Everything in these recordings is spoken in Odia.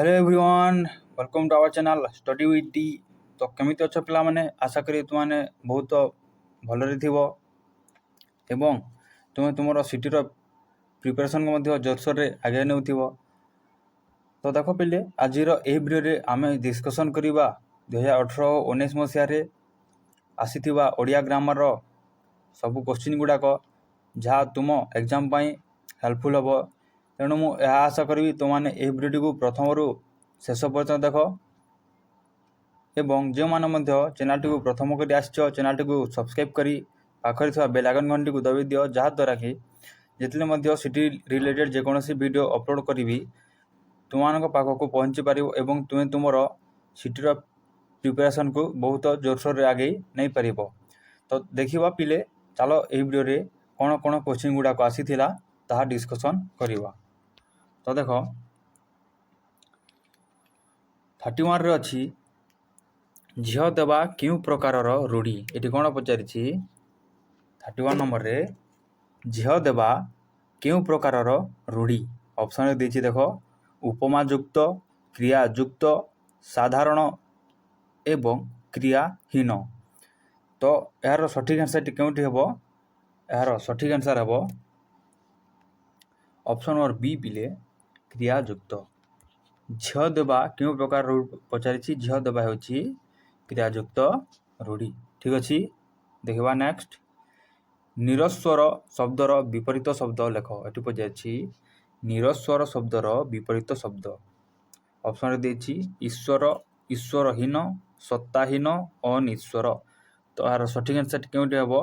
Hello everyone, welcome to our channel study with D. तो केमिति अच्छ पिला माने, आशा करी तुमाने बहुत भलरे थिबो एवं तुमे तुमर सिटीर प्रिपरेशन को मध्य जोरसोर रे आगे नेउथिबो। तो देखो पिले, आजिर एही वीडियो रे आमे डिस्कशन करिबा 2018-19 मसिया रे आसीथिबा ओडिया ग्रामर रो सब क्वेश्चन गुडाक जहाँ तुम एग्जाम पाई हेल्पफुल हम। तेणु मुझे आशा करी तुमने यह वीडियो को प्रथम रु शेष पर्यटन देख एवं जो मैंने चैनल टी प्रथम कर चैनल टी सब्सक्राइब करी पाखरे थोड़ा बेल आइकन घंटी को दबाई दियो, जहाँद्वारा कि जितने सिटी रिलेटेड जेकोसी वीडियो अपलोड करी तुम पाखक पहुँची पार और तुम्हें तुमर सिटीर प्रिपरेशन को बहुत जोरसोर रे आगे नहीं पार। तो देखा पिले, चलो यही वीडियो रे कौन कौन क्वेश्चन गुड़ाक आसीथिला ताहा डिस्कशन करिवा। तो देख 31 रे अच्छी झील देवा क्यों प्रकार रूढ़ी, ये कौन पचारि 31 नंबर रे झील देवा क्यों प्रकार रूढ़ी। ऑप्शन देछि देख, उपमा युक्त, क्रिया युक्त, साधारण एवं क्रियाहीन। तो यार सठिक आंसर केउठी हेबो, यार सठिक आंसर हेबो ऑप्शन नंबर बी पिले क्रिया युक्त। झील देवा क्यों प्रकार पचारि, झील देवा होछि क्रिया युक्त रूढ़ी। ठीक अच्छे, देखा नेक्स्ट। निरस्वर शब्दर विपरीत शब्द लेख, ये पचारि निरस्वर शब्दर विपरीत शब्द। ऑप्शन देछि ईश्वर, ईश्वरहीन, सत्ताहीन, अनिश्वर। तो यार सठिक आंसर केउठी हेबो,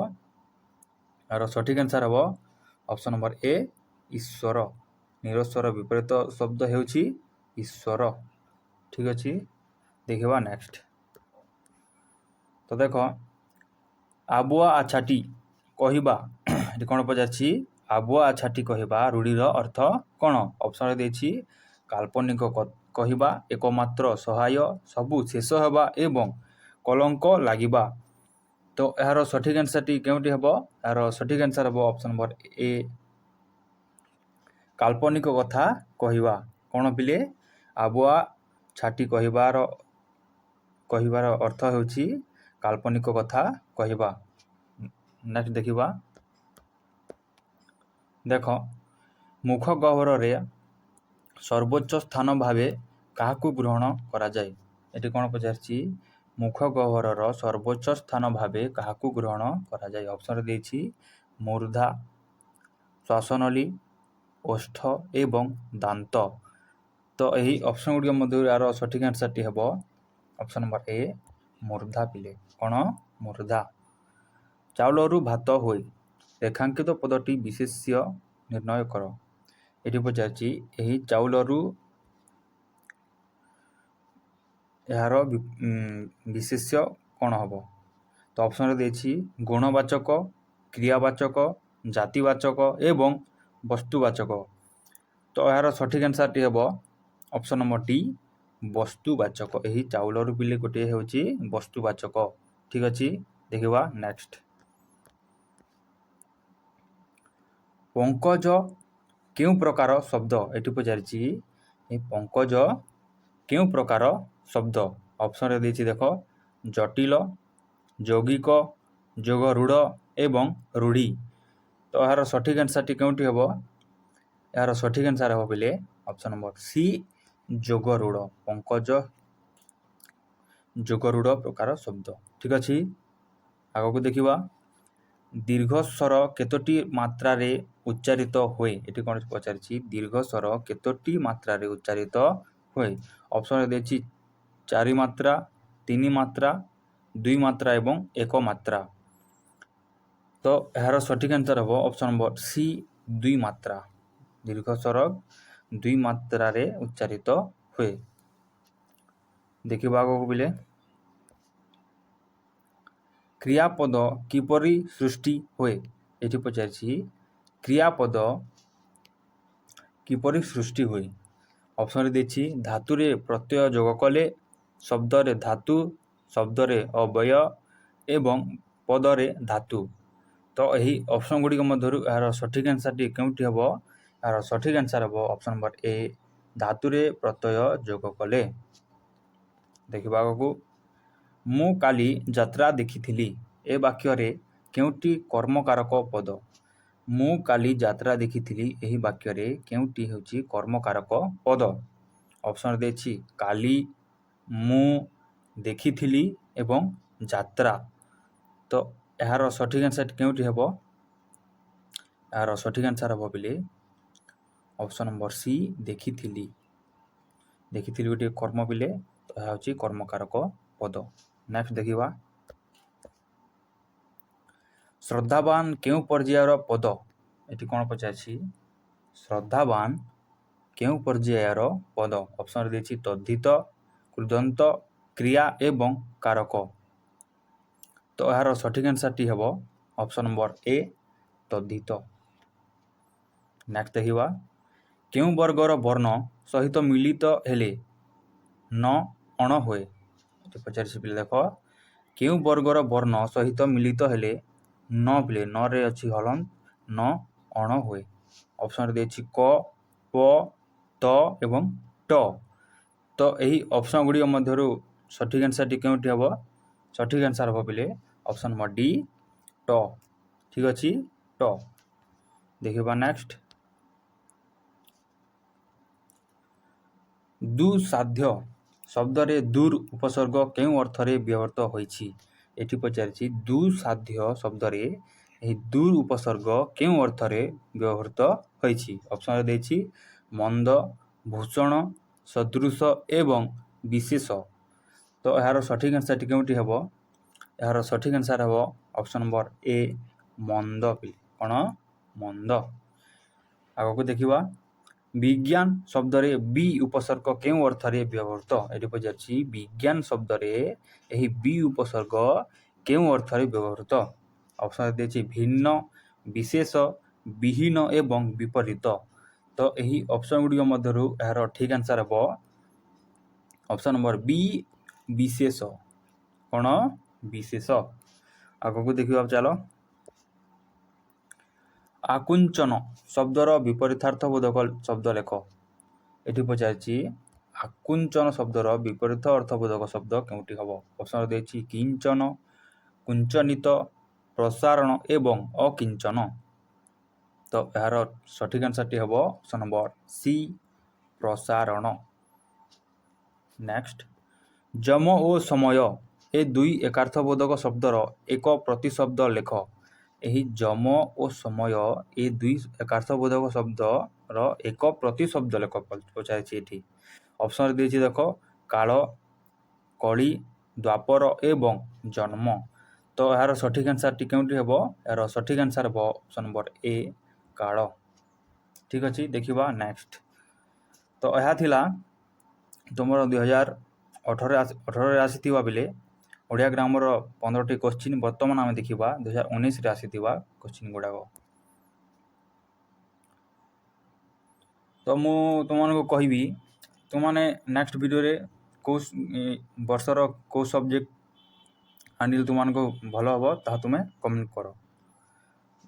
यार सठिक आंसर हेबो ऑप्शन नंबर ए ईश्वर। निरस्वर विपरीत शब्द हेउछि ईश्वर। ठीक अच्छे, देखा नेक्स्ट। तो देख आबुआ आछाटी कहवा, ये कौन पचारि आबुआ आछाटी कहवा रूढ़ीर अर्थ कौन। ऑप्शन देछि काल्पनिक कहवा, एकमात्र सहाय, सबु शेष हेबा एवं कलंक लागिबा। तो यार सठिक आंसर टी केउठी हेबो, यार सठिक आंसर हेबो ऑप्शन नंबर ए काल्पनिक कथा कहवा। कौन पिले, आबुआ छाटी कहवार अर्थ होछि काल्पनिक कथा कहवा। नेक्स्ट देखिबा, देख मुख गह्वर रे सर्वोच्च स्थान भावे काहाकू ग्रहण करा जाय। एटी कौन पचारि मुख गह्वर सर्वोच्च स्थान भावे काहाकू ग्रहण करा जाय। ऑप्शन देछि मूर्धा, श्वासनली, ओष्ठ एवं दांत। तो यही ऑप्शन गुड़िक मध्य यार सठिक आंसर टी हेबो ऑप्शन नंबर ए मूर्धा पिले। कौन मूर्धा। चाउलरू भात होय, रेखांकित पदटी विशेष्य निर्णय कर। ये पचारि यही चाउलरू यार विशेष्य कौन हम। तो ऑप्शन देछि गुणवाचक, क्रियावाचक, जातिवाचक एवं वस्तुवाचक। तो यार सठिक आंसर टी हेबो ऑप्शन नंबर डी वस्तुवाचक। यही चाउलरू पिले गोटे होछि वस्तुवाचक। ठीक अच्छे, देखा नेक्स्ट। पंकज क्यों प्रकार शब्द, ये पचारि पंकज क्यों प्रकार शब्द। ऑप्शन देछि देख जटिल, यौगिक, जोगरूढ़ एवं रूढ़ी। तो यार सठिक आंसर टी केउठी हेबो, यार सठिक आंसर हेबो बोले ऑप्शन नंबर सी जोगरूढ़। पंकज जोगरूढ़ प्रकार शब्द। ठीक अच्छे, आग को देखा दीर्घस्वर केतोटी मात्रा रे उच्चारित होए। ये कौन पचारि दीर्घस्वर केतोटी मात्रा रे उच्चारित होए। ऑप्शन देछि 4 मात्रा, 3 मात्रा, 2 मात्रा एवं 1 मात्रा। तो यार सठिक आंसर हम ऑप्शन नंबर सी 2 मात्रा। दीर्घस्वर 2 मात्रा रे उच्चारित हुए। देखिबा आगो बिले क्रियापद किपरि सृष्टि हुए। ये पचारि क्रियापद किपरि सृष्टि हुए। ऑप्शन देछि धातुरे प्रत्यय जोग कले, शब्दरे धातु, शब्दरे अव्यय एवं पदरे धातु। तो यही ऑप्शन गुड़िक मध्य यार सठिक आंसर टी केउठी हेबो, यार सठिक आंसर हेबो ऑप्शन नंबर ए ଧାତୁରେ ପ୍ରତ୍ୟୟ ଯୋଗ କଲେ। ଦେଖିବା ଆଗକୁ, ମୁଁ କାଲି ଯାତ୍ରା ଦେଖିଥିଲି। ଏ ବାକ୍ୟରେ କେଉଁଟି କର୍ମକାରକ ପଦ? ମୁଁ କାଲି ଯାତ୍ରା ଦେଖିଥିଲି ଏହି ବାକ୍ୟରେ କେଉଁଟି ହେଉଛି କର୍ମକାରକ ପଦ? ଅପସନ୍ ଦେଇଛି କାଲି, ମୁଁ, ଦେଖିଥିଲି ଏବଂ ଯାତ୍ରା। ତ ଏହାର ସଠିକ୍ ଆନ୍ସର୍ କେଉଁଟି ହେବ? ଏହାର ସଠିକ୍ ଆନ୍ସର୍ ହେବ ବୋଲି ଅପସନ୍ ନମ୍ବର ସି, ଦେଖିଥିଲି। ଦେଖିଥିଲି ଗୋଟିଏ କର୍ମ ବିଲେ, ତ ଏହା ହେଉଛି କର୍ମକାରକ ପଦ। ନେକ୍ସଟ ଦେଖିବା, ଶ୍ରଦ୍ଧାବାନ କେଉଁ ପର୍ଯ୍ୟାୟର ପଦ? ଏଠି କ'ଣ ପଚାରିଛି? ଶ୍ରଦ୍ଧାବାନ କେଉଁ ପର୍ଯ୍ୟାୟର ପଦ? ଅପସନ୍ ଦେଇଛି ତଦ୍ଧିତ, କୃଦନ୍ତ, କ୍ରିୟା ଏବଂ କାରକ। ତ ଏହାର ସଠିକ୍ ଆନ୍ସର୍ଟି ହେବ ଅପସନ୍ ନମ୍ବର ଏ, ତଦ୍ଧିତ। ନେକ୍ସଟ ଦେଖିବା, କେଉଁ ବର୍ଗର ବର୍ଣ୍ଣ ସହିତ ମିଳିତ ହେଲେ ନ ଅଣ ହୁଏ? ଏଠି ପଚାରିଛି ପିଲା, ଦେଖ, କେଉଁ ବର୍ଗର ବର୍ଣ୍ଣ ସହିତ ମିଳିତ ହେଲେ ନ ପିଲେ, ନରେ ଅଛି ହଳନ୍ତ, ନ ଅଣ ହୁଏ? ଅପସନ୍ ଦେଇଛି କ, ପ, ତ ଏବଂ ଟ। ତ ଏହି ଅପସନ୍ ଗୁଡ଼ିକ ମଧ୍ୟରୁ ସଠିକ୍ ଆନ୍ସର୍ଟି କେଉଁଟି ହେବ? ସଠିକ୍ ଆନ୍ସର୍ ହେବ ପିଲେ ଅପସନ୍ ନମ୍ବର ଡି, ଟ। ଠିକ୍ ଅଛି, ଟ। ଦେଖିବା ନେକ୍ସଟ, ଦୁଃସାଧ୍ୟ ଶବ୍ଦରେ ଦୁର୍ ଉପସର୍ଗ କେଉଁ ଅର୍ଥରେ ବ୍ୟବହୃତ ହୋଇଛି? ଏଠି ପଚାରିଛି ଦୁଃସାଧ୍ୟ ଶବ୍ଦରେ ଏହି ଦୁର୍ ଉପସର୍ଗ କେଉଁ ଅର୍ଥରେ ବ୍ୟବହୃତ ହୋଇଛି? ଅପସନ୍ ଦେଇଛି ମନ୍ଦ, ଭୂଷଣ, ସଦୃଶ ଏବଂ ବିଶେଷ। ତ ଏହାର ସଠିକ୍ ଆନ୍ସର୍ଟି କେଉଁଟି ହେବ? ଏହାର ସଠିକ୍ ଆନ୍ସର୍ ହେବ ଅପସନ୍ ନମ୍ବର ଏ, ମନ୍ଦ। କ'ଣ? ମନ୍ଦ। ଆଗକୁ ଦେଖିବା, ବିଜ୍ଞାନ ଶବ୍ଦରେ ବି ଉପସର୍ଗ କେଉଁ ଅର୍ଥରେ ବ୍ୟବହୃତ? ଏଠି ପଚାରିଛି ବିଜ୍ଞାନ ଶବ୍ଦରେ ଏହି ବି ଉପସର୍ଗ କେଉଁ ଅର୍ଥରେ ବ୍ୟବହୃତ? ଅପସନ୍ ଦେଇଛି ଭିନ୍ନ, ବିଶେଷ, ବିହୀନ ଏବଂ ବିପରୀତ। ତ ଏହି ଅପସନ୍ ଗୁଡ଼ିକ ମଧ୍ୟରୁ ଏହାର ଠିକ୍ ଆନ୍ସର୍ ହେବ ଅପସନ୍ ନମ୍ବର ବି, ବିଶେଷ। କ'ଣ? ବିଶେଷ। ଆଗକୁ ଦେଖିବା ଚାଲ, ଆକୁଞ୍ଚନ ଶବ୍ଦର ବିପରୀତାର୍ଥବୋଧକ ଶବ୍ଦ ଲେଖ। ଏଠି ପଚାରିଛି ଆକୁଞ୍ଚନ ଶବ୍ଦର ବିପରୀତ ଅର୍ଥବୋଧକ ଶବ୍ଦ କେଉଁଟି ହେବ? ଅପସନ୍ ଦେଇଛି କିଞ୍ଚନ, କୁଞ୍ଚନିତ, ପ୍ରସାରଣ ଏବଂ ଅକିଞ୍ଚନ। ତ ଏହାର ସଠିକ୍ ଆନ୍ସର୍ଟି ହେବ ଅପସନ୍ ନମ୍ବର ସି, ପ୍ରସାରଣ। ନେକ୍ସଟ, ଯମ ଓ ସମୟ ଏ ଦୁଇ ଏକାର୍ଥବୋଧକ ଶବ୍ଦର ଏକ ପ୍ରତିଶବ୍ଦ ଲେଖ। ଏହି ଯମ ଓ ସମୟ ଏ ଦୁଇ ଏକାର୍ଥବୋଧକ ଶବ୍ଦର ଏକ ପ୍ରତିଶବ୍ଦ ଲେଖ ପଚାରିଛି ଏଠି। ଅପସନ୍ ଦେଇଛି ଦେଖ, କାଳ, କଳି, ଦ୍ୱାପର ଏବଂ ଜନ୍ମ। ତ ଏହାର ସଠିକ୍ ଆନ୍ସର୍ଟି କେଉଁଟି ହେବ? ଏହାର ସଠିକ୍ ଆନ୍ସର୍ ହେବ ଅପସନ୍ ନମ୍ବର ଏ, କାଳ। ଠିକ୍ ଅଛି, ଦେଖିବା ନେକ୍ସଟ। ତ ଏହା ଥିଲା ତୁମର 2018ରେ ଆସିଥିବା ବେଳେ ଓଡ଼ିଆ ଗ୍ରାମର 15ଟି କୋଶ୍ଚିନ୍। ବର୍ତ୍ତମାନ ଆମେ ଦେଖିବା 2019ରେ ଆସିଥିବା କୋଶ୍ଚିନ୍ ଗୁଡ଼ାକ। ତ ମୁଁ ତୁମମାନଙ୍କୁ କହିବି, ତୁମମାନେ ନେକ୍ସଟ ଭିଡ଼ିଓରେ କେଉଁ ବର୍ଷର କେଉଁ ସବଜେକ୍ଟ ଆଣିଲେ ତୁମମାନଙ୍କୁ ଭଲ ହେବ ତାହା ତୁମେ କମେଣ୍ଟ କର।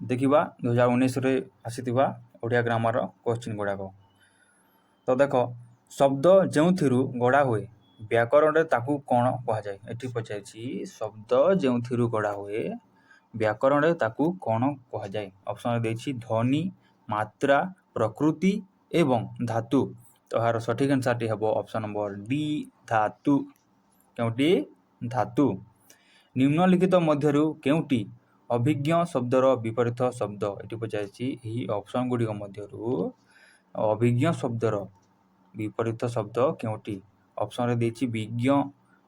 ଦେଖିବା 2019ରେ ଆସିଥିବା ଓଡ଼ିଆ ଗ୍ରାମର କୋଶ୍ଚିନ୍ ଗୁଡ଼ାକ। ତ ଦେଖ, ଶବ୍ଦ ଯେଉଁଥିରୁ ଗଢ଼ା ହୁଏ ବ୍ୟାକରଣରେ ତାକୁ କ'ଣ କୁହାଯାଏ? ଏଠି ପଚାରିଛି ଶବ୍ଦ ଯେଉଁଥିରୁ ଗଢ଼ା ହୁଏ ବ୍ୟାକରଣରେ ତାକୁ କ'ଣ କୁହାଯାଏ? ଅପସନ୍ ଦେଇଛି ଧ୍ୱନି, ମାତ୍ରା, ପ୍ରକୃତି ଏବଂ ଧାତୁ। ତ ଏହାର ସଠିକ୍ ଆନ୍ସର୍ଟି ହେବ ଅପସନ୍ ନମ୍ବର ଡି, ଧାତୁ। କେଉଁଟି? ଧାତୁ। ନିମ୍ନଲିଖିତ ମଧ୍ୟରୁ କେଉଁଟି ଅଭିଜ୍ଞ ଶବ୍ଦର ବିପରୀତ ଶବ୍ଦ? ଏଠି ପଚାରିଛି ଏହି ଅପସନ୍ ଗୁଡ଼ିକ ମଧ୍ୟରୁ ଅଭିଜ୍ଞ ଶବ୍ଦର ବିପରୀତ ଶବ୍ଦ କେଉଁଟି? ଅପସନ୍ରେ ଦେଇଛି ବିଜ୍ଞ,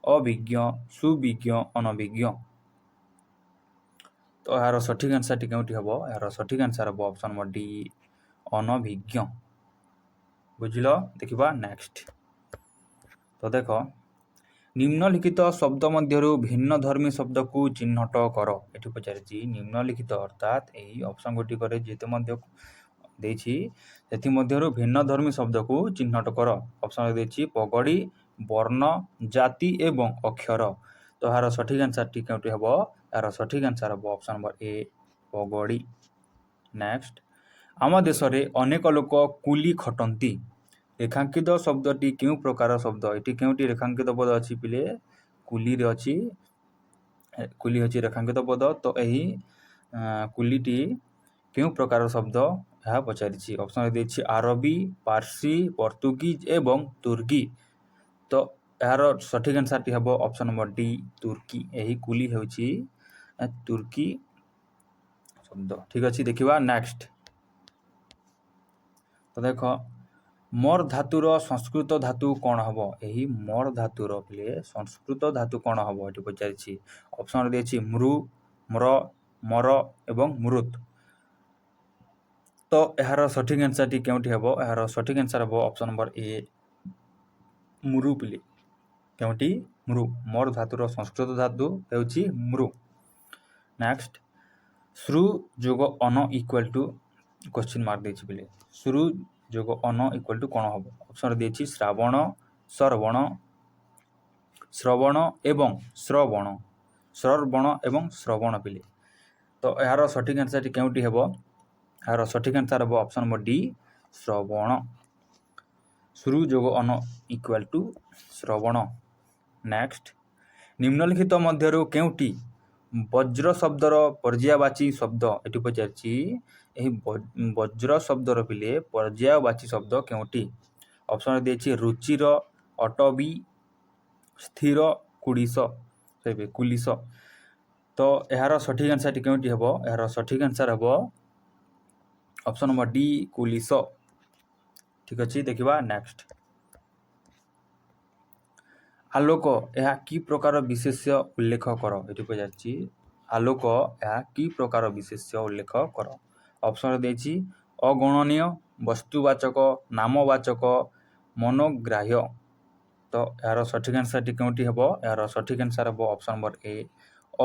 ଅଭିଜ୍ଞ, ସୁବିଜ୍ଞ, ଅନଭିଜ୍ଞ। ତ ଏହାର ସଠିକ୍ ଆନ୍ସର୍ଟି କେଉଁଟି ହେବ? ଏହାର ସଠିକ୍ ଆନ୍ସର୍ ହେବ ଅପସନ୍ ନମ୍ବର ଡି, ଅନଭିଜ୍ଞ। ବୁଝିଲ? ଦେଖିବା ନେକ୍ସଟ। ତ ଦେଖ, ନିମ୍ନଲିଖିତ ଶବ୍ଦ ମଧ୍ୟରୁ ଭିନ୍ନ ଧର୍ମୀ ଶବ୍ଦକୁ ଚିହ୍ନଟ କର। ଏଠି ପଚାରିଛି ନିମ୍ନଲିଖିତ ଅର୍ଥାତ୍ ଏହି ଅପସନ୍ ଗୁଡ଼ିକରେ ଯେତେ ମଧ୍ୟ ଦେଇଛି ସେଥିମଧ୍ୟରୁ ଭିନ୍ନ ଧର୍ମୀ ଶବ୍ଦକୁ ଚିହ୍ନଟ କର। ଅପସନ୍ ଦେଇଛି ପଗଡ଼ି, ବର୍ଣ୍ଣ, ଜାତି ଏବଂ ଅକ୍ଷର। ତ ଏହାର ସଠିକ୍ ଆନ୍ସର୍ଟି କେଉଁଟି ହେବ? ଏହାର ସଠିକ୍ ଆନ୍ସର୍ ହେବ ଅପସନ୍ ନମ୍ବର ଏ, ପଗଡ଼ି। ନେକ୍ସଟ, ଆମ ଦେଶରେ ଅନେକ ଲୋକ କୁଲି ଖଟନ୍ତି। ରେଖାଙ୍କିତ ଶବ୍ଦଟି କେଉଁ ପ୍ରକାର ଶବ୍ଦ? ଏଠି କେଉଁଟି ରେଖାଙ୍କିତ ପଦ ଅଛି ପିଲେ? କୁଲିରେ ଅଛି, କୁଲି ହେଉଛି ରେଖାଙ୍କିତ ପଦ। ତ ଏହି କୁଲିଟି କେଉଁ ପ୍ରକାର ଶବ୍ଦ ଏହା ପଚାରିଛି। ଅପସନ୍ ଦେଇଛି ଆରବୀ, ପାର୍ସି, ପର୍ତ୍ତୁଗୀଜ ଏବଂ ତୁର୍କୀ। ତ ଏହାର ସଠିକ୍ ଆନ୍ସର୍ଟି ହେବ ଅପସନ୍ ନମ୍ବର ଡି ତୁର୍କୀ। ଏହି କୁଲି ହେଉଛି ତୁର୍କୀ ଶବ୍ଦ। ଠିକ୍ ଅଛି, ଦେଖିବା ନେକ୍ସଟ। ତ ଦେଖ ମର ଧାତୁର ସଂସ୍କୃତ ଧାତୁ କ'ଣ ହେବ? ଏହି ମର ଧାତୁର ପିଲେ ସଂସ୍କୃତ ଧାତୁ କ'ଣ ହେବ ଏଠି ପଚାରିଛି। ଅପସନ୍ ଦେଇଛି ମୃ, ମ୍ର, ମର ଏବଂ ମୃତ୍। ତ ଏହାର ସଠିକ୍ ଆନ୍ସର୍ଟି କେଉଁଠି ହେବ? ଏହାର ସଠିକ୍ ଆନ୍ସର୍ ହେବ ଅପସନ୍ ନମ୍ବର ଏ ମୃ ପିଲେ। କେଉଁଠି? ମୃ। ମର ଧାତୁର ସଂସ୍କୃତ ଧାତୁ ହେଉଛି ମୃ। ନେକ୍ସଟ, ସୃ ଯୋଗ ଅନ ଇକ୍ୱାଲ୍ ଟୁ କ୍ୱେଶ୍ଚିନ୍ ମାର୍କ ଦେଇଛି ପିଲେ। ସୃ ଯୋଗ ଅନ ଇକ୍ୱାଲ୍ ଟୁ କ'ଣ ହେବ? ଅପସନ୍ ଦେଇଛି ଶ୍ରାବଣ, ଶ୍ରବଣ, ଶ୍ରବଣ ଏବଂ ଶ୍ରବଣ, ଶ୍ରବଣ ଏବଂ ଶ୍ରବଣ ପିଲେ। ତ ଏହାର ସଠିକ୍ ଆନ୍ସର୍ଟି କେଉଁଠି ହେବ? ଏହାର ସଠିକ୍ ଆନ୍ସର୍ ହେବ ଅପସନ୍ ନମ୍ବର ଡି ଶ୍ରବଣ। ସୃ ଯୋଗ ଅନ ଇକ୍ୱାଲ୍ ଟୁ ଶ୍ରବଣ। ନେକ୍ସଟ, ନିମ୍ନଲିଖିତ ମଧ୍ୟରୁ କେଉଁଟି ବଜ୍ର ଶବ୍ଦର ପର୍ଯ୍ୟାୟବାଚୀ ଶବ୍ଦ? ଏଠି ପଚାରିଛି ଏହି ବଜ୍ର ଶବ୍ଦର ପିଲେ ପର୍ଯ୍ୟାୟବାଚୀ ଶବ୍ଦ କେଉଁଟି? ଅପସନ୍ ଦେଇଛି ରୁଚିର, ଅଟବୀ, ସ୍ଥିର, କୁଲିଶ। ତ ଏହାର ସଠିକ୍ ଆନ୍ସର୍ଟି କେଉଁଠି ହେବ? ଏହାର ସଠିକ୍ ଆନ୍ସର୍ ହେବ ଅପସନ୍ ନମ୍ବର ଡି କୁଲିଶ। ଠିକ୍ ଅଛି, ଦେଖିବା ନେକ୍ସଟ। ଆଲୋକ ଏହା କି ପ୍ରକାର ବିଶେଷ୍ୟ ଉଲ୍ଲେଖ କର? ଏଠି ପଚାରିଛି ଆଲୋକ ଏହା କି ପ୍ରକାର ବିଶେଷ୍ୟ ଉଲ୍ଲେଖ କର? ଅପସନ୍ ଦେଇଛି ଅଗଣନୀୟ, ବସ୍ତୁବାଚକ, ନାମବାଚକ, ମନୋଗ୍ରାହ୍ୟ। ତ ଏହାର ସଠିକ୍ ଆନ୍ସର୍ଟି କେଉଁଠି ହେବ? ଏହାର ସଠିକ୍ ଆନ୍ସର୍ ହେବ ଅପସନ୍ ନମ୍ବର ଏ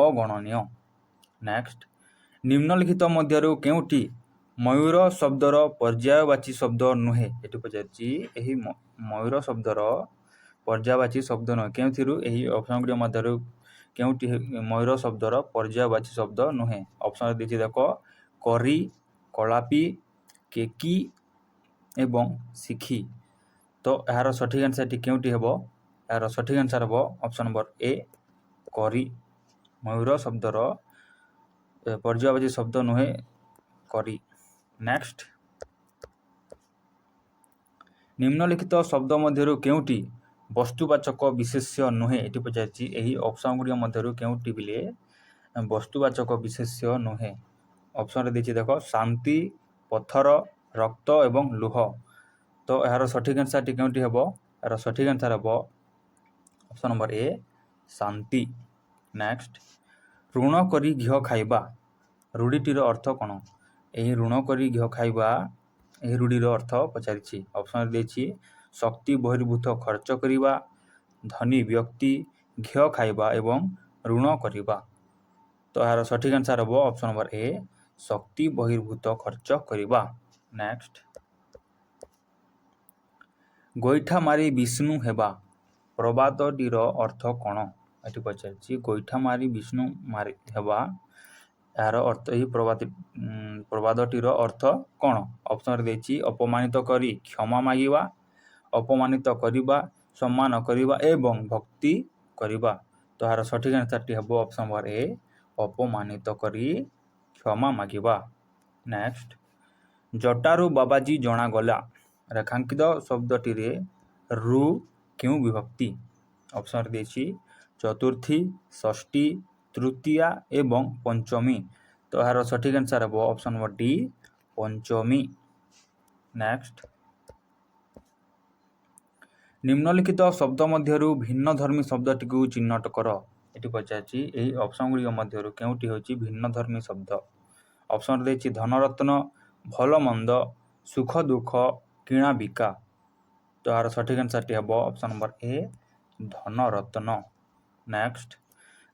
ଅଗଣନୀୟ। ନେକ୍ସଟ, ନିମ୍ନଲିଖିତ ମଧ୍ୟରୁ କେଉଁଟି ମୟୂର ଶବ୍ଦର ପର୍ଯ୍ୟାୟବାଚୀ ଶବ୍ଦ ନୁହେଁ? ଏଠି ପଚାରିଛି ଏହି ମୟୂର ଶବ୍ଦର ପର୍ଯ୍ୟାୟବାଚୀ ଶବ୍ଦ ନୁହେଁ। କେଉଁଥିରୁ? ଏହି ଅପସନ୍ ଗୁଡ଼ିକ ମଧ୍ୟରୁ କେଉଁଟି ମୟୂର ଶବ୍ଦର ପର୍ଯ୍ୟାୟବାଚୀ ଶବ୍ଦ ନୁହେଁ? ଅପସନ୍ ଦେଇଛି ଦେଖ କରି, କଳାପୀ, କେକି ଏବଂ ଶିଖି। ତ ଏହାର ସଠିକ୍ ଆନ୍ସର୍ଟି କେଉଁଠି ହେବ? ଏହାର ସଠିକ୍ ଆନ୍ସର୍ ହେବ ଅପସନ୍ ନମ୍ବର ଏ କରି। ମୟୂର ଶବ୍ଦର ପର୍ଯ୍ୟାୟବାଚୀ ଶବ୍ଦ ନୁହେଁ କରି। ନେକ୍ସଟ, ନିମ୍ନଲିଖିତ ଶବ୍ଦ ମଧ୍ୟରୁ କେଉଁଟି ବସ୍ତୁବାଚକ ବିଶେଷ୍ୟ ନୁହେଁ? ଏଠି ପଚାରିଛି ଏହି ଅପସନ୍ ଗୁଡ଼ିକ ମଧ୍ୟରୁ କେଉଁଟି ବିଲେ ବସ୍ତୁବାଚକ ବିଶେଷ୍ୟ ନୁହେଁ? ଅପସନ୍ରେ ଦେଇଛି ଦେଖ ଶାନ୍ତି, ପଥର, ରକ୍ତ ଏବଂ ଲୁହ। ତ ଏହାର ସଠିକ୍ ଆନ୍ସର୍ଟି କେଉଁଠି ହେବ? ଏହାର ସଠିକ୍ ଆନ୍ସର୍ ହେବ option number A Shanti. Next, ଋଣ କରି ଘିଅ ଖାଇବା ରୂଢ଼ିଟିର ଅର୍ଥ କ'ଣ? ଏହି ଋଣ କରି ଘିଅ ଖାଇବା ଏହି ରୂଢ଼ିର ଅର୍ଥ ପଚାରିଛି। ଅପସନ୍ ଦେଇଛି ଶକ୍ତି ବହିର୍ଭୂତ ଖର୍ଚ୍ଚ କରିବା, ଧନୀ ବ୍ୟକ୍ତି, ଘିଅ ଖାଇବା ଏବଂ ଋଣ କରିବା। ତ ଏହାର ସଠିକ୍ ଆନ୍ସର୍ ହେବ ଅପସନ୍ ନମ୍ବର ଏ ଶକ୍ତି ବହିର୍ଭୂତ ଖର୍ଚ୍ଚ କରିବା। ନେକ୍ସଟ, ଗୋଇଠା ମାରି ବିଷ୍ଣୁ ହେବା ପ୍ରବାଦଟିର ଅର୍ଥ କ'ଣ? ଏଠି ପଚାରିଛି ଗୋଇଠା ମାରି ବିଷ୍ଣୁ ହେବା ଏହାର ଅର୍ଥ ଏହି ପ୍ରବାଦଟିର ଅର୍ଥ କ'ଣ? ଅପସନ୍ରେ ଦେଇଛି ଅପମାନିତ କରି କ୍ଷମା ମାଗିବା, ଅପମାନିତ କରିବା, ସମ୍ମାନ କରିବା ଏବଂ ଭକ୍ତି କରିବା। ତ ଏହାର ସଠିକ୍ ଆନ୍ସର୍ଟି ହେବ ଅପସନ୍ ନମ୍ବର ଏ ଅପମାନିତ କରି କ୍ଷମା ମାଗିବା। ନେକ୍ସଟ, ଜଟାରୁ ବାବାଜୀ ଜଣାଗଲା ରେଖାଙ୍କିତ ଶବ୍ଦଟିରେ ରୁ କେଉଁ ବିଭକ୍ତି? ଅପସନ୍ ଦେଇଛି ଚତୁର୍ଥୀ, ଷଷ୍ଠୀ, ତୃତୀୟା ଏବଂ ପଞ୍ଚମୀ। ତ ଏହାର ସଠିକ୍ ଆନ୍ସର୍ ହେବ ଅପସନ୍ ନମ୍ବର ଡି ପଞ୍ଚମୀ। ନେକ୍ସଟ, ନିମ୍ନଲିଖିତ ଶବ୍ଦ ମଧ୍ୟରୁ ଭିନ୍ନଧର୍ମୀ ଶବ୍ଦଟିକୁ ଚିହ୍ନଟ କର। ଏଠି ପଚାରିଛି ଏହି ଅପସନ୍ ଗୁଡ଼ିକ ମଧ୍ୟରୁ କେଉଁଟି ହେଉଛି ଭିନ୍ନଧର୍ମୀ ଶବ୍ଦ? ଅପସନ୍ ଦେଇଛି ଧନରତ୍ନ, ଭଲ ମନ୍ଦ, ସୁଖ ଦୁଃଖ, କିଣା ବିକା। ତ ଏହାର ସଠିକ୍ ଆନ୍ସର୍ଟି ହେବ ଅପସନ୍ ନମ୍ବର ଏ ଧନରତ୍ନ। ନେକ୍ସଟ,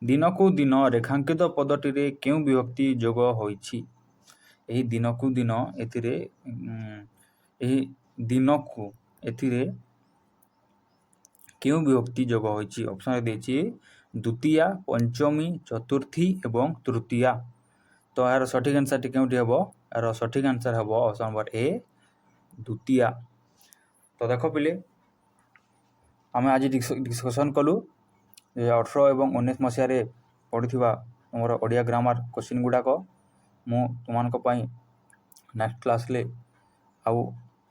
ଦିନକୁ ଦିନ ରେଖାଙ୍କିତ ପଦଟିରେ କେଉଁ ବିଭକ୍ତି ଯୋଗ ହୋଇଛି? ଏହି ଦିନକୁ ଦିନ ଏଥିରେ କେଉଁ ବିଭକ୍ତି ଯୋଗ ହୋଇଛି? ଅପସନ୍ ଦେଇଛି ଦ୍ୱିତୀୟା, ପଞ୍ଚମୀ, ଚତୁର୍ଥୀ ଏବଂ ତୃତୀୟା। ତ ଏହାର ସଠିକ୍ ଆନ୍ସର୍ଟି କେଉଁଠି ହେବ? ଏହାର ସଠିକ୍ ଆନ୍ସର୍ ହେବ ଅପସନ୍ ନମ୍ବର ଏ ଦ୍ୱିତୀୟା। ତ ତ ଦେଖ ପିଲେ ଆମେ ଆଜି ଡିସ୍କସନ୍ କଲୁ ଯେ 18 ଏବଂ 19 ମସିହାରେ ପଡ଼ିଥିବା ଆମର ଓଡ଼ିଆ ଗ୍ରାମାର କୋଶ୍ଚିନ୍ ଗୁଡ଼ାକ। ମୁଁ ତୁମମାନଙ୍କ ପାଇଁ ନେକ୍ସଟ କ୍ଲାସ୍ରେ ଆଉ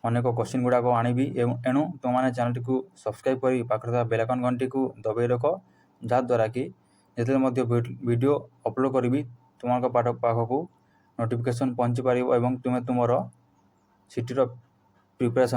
ଅନେକ କୋଶ୍ଚିନ୍ ଗୁଡ଼ାକ ଆଣିବି ଏଣୁ ତୁମମାନେ ଚ୍ୟାନେଲଟିକୁ ସବସ୍କ୍ରାଇବ୍ କରି ପାଖରେ ଥିବା ବେଲ୍ ଆଇକନ୍ ଘଣ୍ଟିକୁ ଦବାଇ ରଖ, ଯାହାଦ୍ୱାରା କି ଯେତେବେଳେ ମଧ୍ୟ ଭିଡ଼ିଓ ଅପଲୋଡ଼ କରିବି ତୁମମାନଙ୍କ ପାଖକୁ ନୋଟିଫିକେସନ୍ ପହଞ୍ଚି ପାରିବ ଏବଂ ତୁମେ ତୁମର ସିଟିର ପ୍ରିପାରେସନ୍